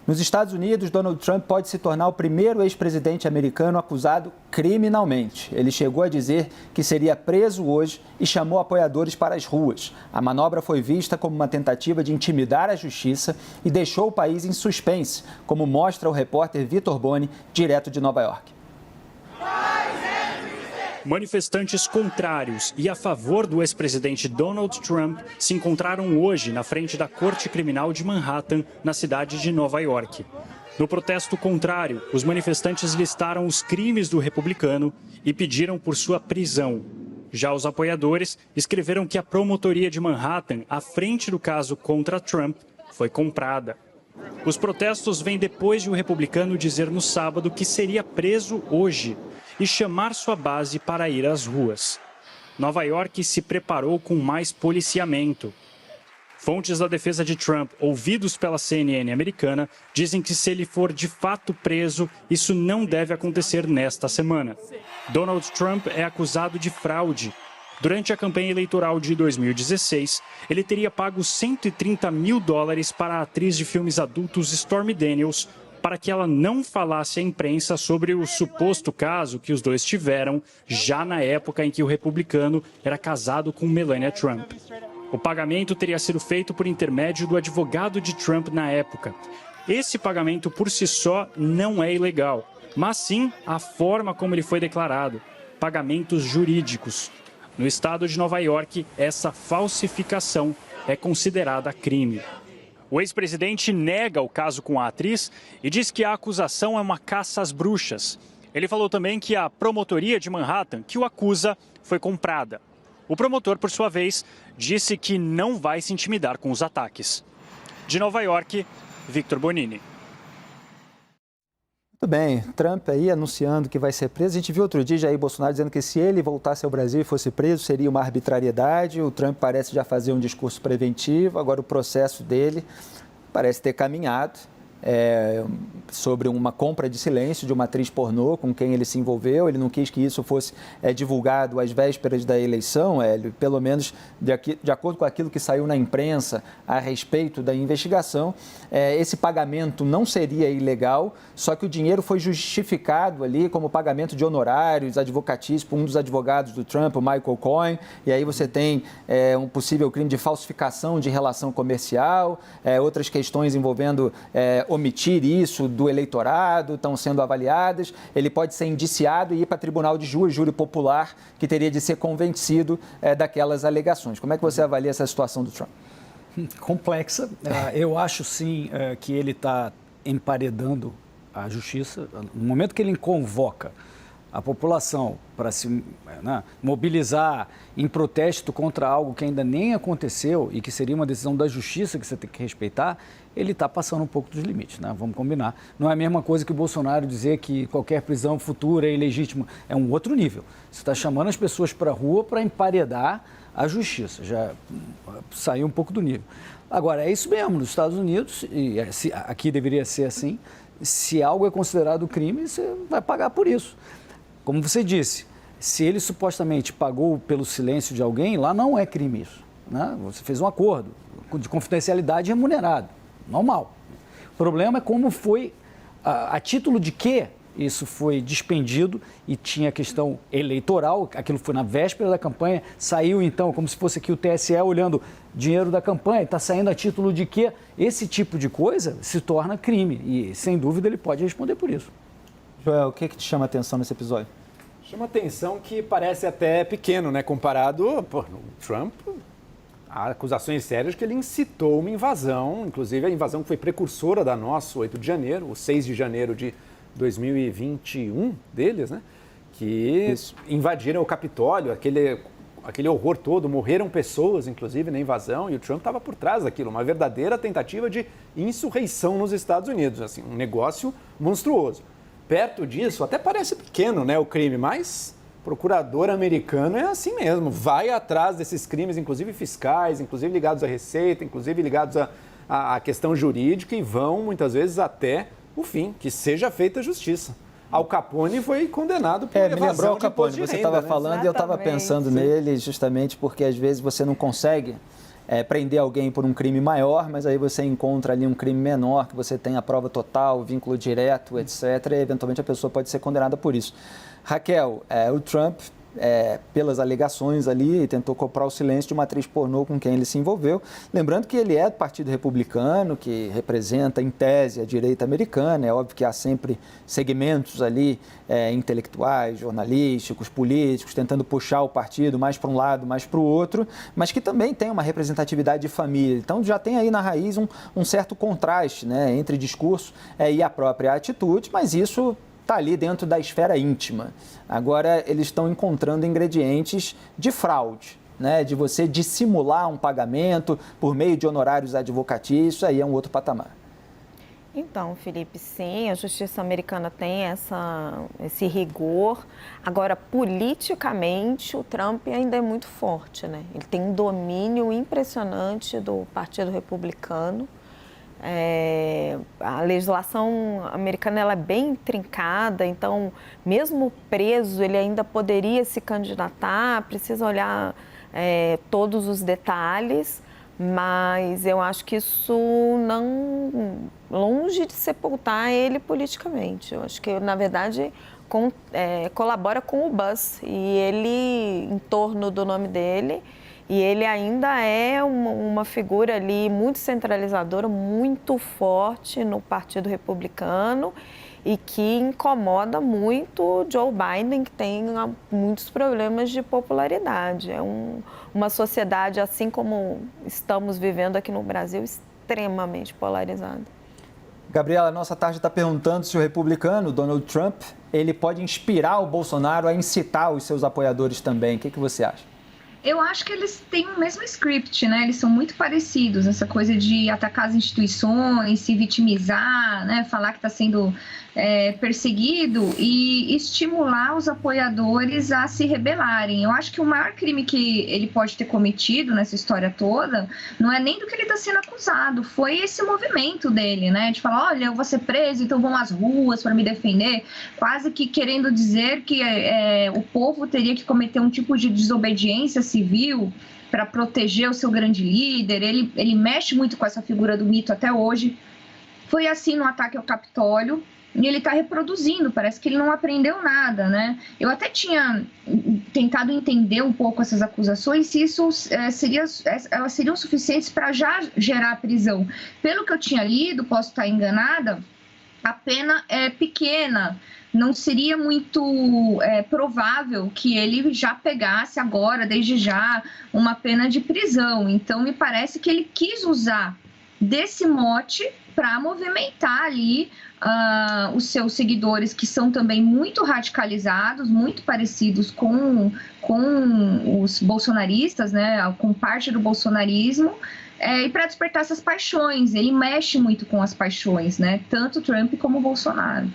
Nos Estados Unidos, Donald Trump pode se tornar o primeiro ex-presidente americano acusado criminalmente. Ele chegou a dizer que seria preso hoje e chamou apoiadores para as ruas. A manobra foi vista como uma tentativa de intimidar a justiça e deixou o país em suspense, como mostra o repórter Vitor Boni, direto de Nova York. Manifestantes contrários e a favor do ex-presidente Donald Trump se encontraram hoje na frente da Corte Criminal de Manhattan, na cidade de Nova York. No protesto contrário, os manifestantes listaram os crimes do republicano e pediram por sua prisão. Já os apoiadores escreveram que a promotoria de Manhattan, à frente do caso contra Trump, foi comprada. Os protestos vêm depois de um republicano dizer no sábado que seria preso hoje e chamar sua base para ir às ruas. Nova York se preparou com mais policiamento. Fontes da defesa de Trump, ouvidos pela CNN americana, dizem que se ele for de fato preso, isso não deve acontecer nesta semana. Donald Trump é acusado de fraude. Durante a campanha eleitoral de 2016, ele teria pago $130 mil para a atriz de filmes adultos Stormy Daniels para que ela não falasse à imprensa sobre o suposto caso que os dois tiveram já na época em que o republicano era casado com Melania Trump. O pagamento teria sido feito por intermédio do advogado de Trump na época. Esse pagamento por si só não é ilegal, mas sim a forma como ele foi declarado, pagamentos jurídicos. No estado de Nova York, essa falsificação é considerada crime. O ex-presidente nega o caso com a atriz e diz que a acusação é uma caça às bruxas. Ele falou também que a promotoria de Manhattan, que o acusa, foi comprada. O promotor, por sua vez, disse que não vai se intimidar com os ataques. De Nova York, Victor Bonini. Muito bem, Trump aí anunciando que vai ser preso. A gente viu outro dia Jair Bolsonaro dizendo que se ele voltasse ao Brasil e fosse preso, seria uma arbitrariedade. O Trump parece já fazer um discurso preventivo, agora o processo dele parece ter caminhado. Sobre uma compra de silêncio de uma atriz pornô com quem ele se envolveu. Ele não quis que isso fosse divulgado às vésperas da eleição, pelo menos de acordo com aquilo que saiu na imprensa a respeito da investigação. Esse pagamento não seria ilegal, só que o dinheiro foi justificado ali como pagamento de honorários advocatícios por um dos advogados do Trump, o Michael Cohen, e aí você tem um possível crime de falsificação de relação comercial, outras questões envolvendo omitir isso do eleitorado, estão sendo avaliadas. Ele pode ser indiciado e ir para tribunal de júri popular, que teria de ser convencido daquelas alegações. Como é que você avalia essa situação do Trump? Complexa. Eu acho, sim, que ele está emparedando a justiça. No momento que ele convoca a população para se mobilizar em protesto contra algo que ainda nem aconteceu e que seria uma decisão da justiça que você tem que respeitar, ele está passando um pouco dos limites, né? Vamos combinar. Não é a mesma coisa que o Bolsonaro dizer que qualquer prisão futura é ilegítima. É um outro nível. Você está chamando as pessoas para a rua para emparedar a justiça. Já saiu um pouco do nível. Agora, é isso mesmo. Nos Estados Unidos, e aqui deveria ser assim, se algo é considerado crime, você vai pagar por isso. Como você disse, se ele supostamente pagou pelo silêncio de alguém, lá não é crime isso, né? Você fez um acordo de confidencialidade remunerado, normal. O problema é como foi, a título de que isso foi dispendido e tinha questão eleitoral, aquilo foi na véspera da campanha, saiu então, como se fosse aqui o TSE olhando dinheiro da campanha, está saindo a título de que esse tipo de coisa se torna crime e, sem dúvida, ele pode responder por isso. Joel, o que te chama a atenção nesse episódio? Chama atenção que parece até pequeno, né? Comparado ao Trump, há acusações sérias que ele incitou uma invasão, inclusive a invasão que foi precursora da nossa, 8 de janeiro, o 6 de janeiro de 2021 deles, né? Que invadiram o Capitólio, aquele horror todo, morreram pessoas, inclusive, na invasão, e o Trump estava por trás daquilo, uma verdadeira tentativa de insurreição nos Estados Unidos, assim, um negócio monstruoso. Perto disso, até parece pequeno, né, o crime, mas o procurador americano é assim mesmo, vai atrás desses crimes, inclusive fiscais, inclusive ligados à Receita, inclusive ligados à questão jurídica e vão, muitas vezes, até o fim, que seja feita justiça. Al Capone foi condenado por evasão me lembrou Al de imposto Capone, de você renda, estava né? falando. Exatamente. E eu estava pensando nele justamente porque às vezes você não consegue prender alguém por um crime maior, mas aí você encontra ali um crime menor, que você tem a prova total, vínculo direto, etc. E eventualmente a pessoa pode ser condenada por isso. Raquel, o Trump, pelas alegações ali, tentou comprar o silêncio de uma atriz pornô com quem ele se envolveu. Lembrando que ele é do Partido Republicano, que representa, em tese, a direita americana. É óbvio que há sempre segmentos ali intelectuais, jornalísticos, políticos, tentando puxar o partido mais para um lado, mais para o outro, mas que também tem uma representatividade de família. Então, já tem aí na raiz um certo contraste, né, entre discurso e a própria atitude, mas isso está ali dentro da esfera íntima. Agora, eles estão encontrando ingredientes de fraude, né? De você dissimular um pagamento por meio de honorários advocatícios, aí é um outro patamar. Então, Felipe, sim, a justiça americana tem esse rigor. Agora, politicamente, o Trump ainda é muito forte, né? Ele tem um domínio impressionante do Partido Republicano. A legislação americana ela é bem intrincada, então, mesmo preso, ele ainda poderia se candidatar, precisa olhar todos os detalhes, mas eu acho que isso não, longe de sepultar ele politicamente. Eu acho que, na verdade, colabora com o buzz, e ele, em torno do nome dele, e ele ainda é uma figura ali muito centralizadora, muito forte no Partido Republicano e que incomoda muito o Joe Biden, que tem muitos problemas de popularidade. É uma sociedade, assim como estamos vivendo aqui no Brasil, extremamente polarizada. Gabriela, a nossa tarde está perguntando se o republicano Donald Trump ele pode inspirar o Bolsonaro a incitar os seus apoiadores também. O que você acha? Eu acho que eles têm o mesmo script, né? Eles são muito parecidos, essa coisa de atacar as instituições, se vitimizar, né? Falar que está sendo perseguido e estimular os apoiadores a se rebelarem. Eu acho que o maior crime que ele pode ter cometido nessa história toda não é nem do que ele está sendo acusado, foi esse movimento dele, né? De falar, olha, eu vou ser preso, então vão às ruas para me defender, quase que querendo dizer que o povo teria que cometer um tipo de desobediência civil para proteger o seu grande líder. Ele mexe muito com essa figura do mito até hoje. Foi assim no ataque ao Capitólio. E ele está reproduzindo, parece que ele não aprendeu nada, né? Eu até tinha tentado entender um pouco essas acusações, se isso elas seriam suficientes para já gerar a prisão. Pelo que eu tinha lido, posso estar enganada, a pena é pequena. Não seria muito provável que ele já pegasse agora, desde já, uma pena de prisão. Então, me parece que ele quis usar desse mote para movimentar ali os seus seguidores, que são também muito radicalizados, muito parecidos com os bolsonaristas, né, com parte do bolsonarismo, e para despertar essas paixões. Ele mexe muito com as paixões, né, tanto Trump como Bolsonaro.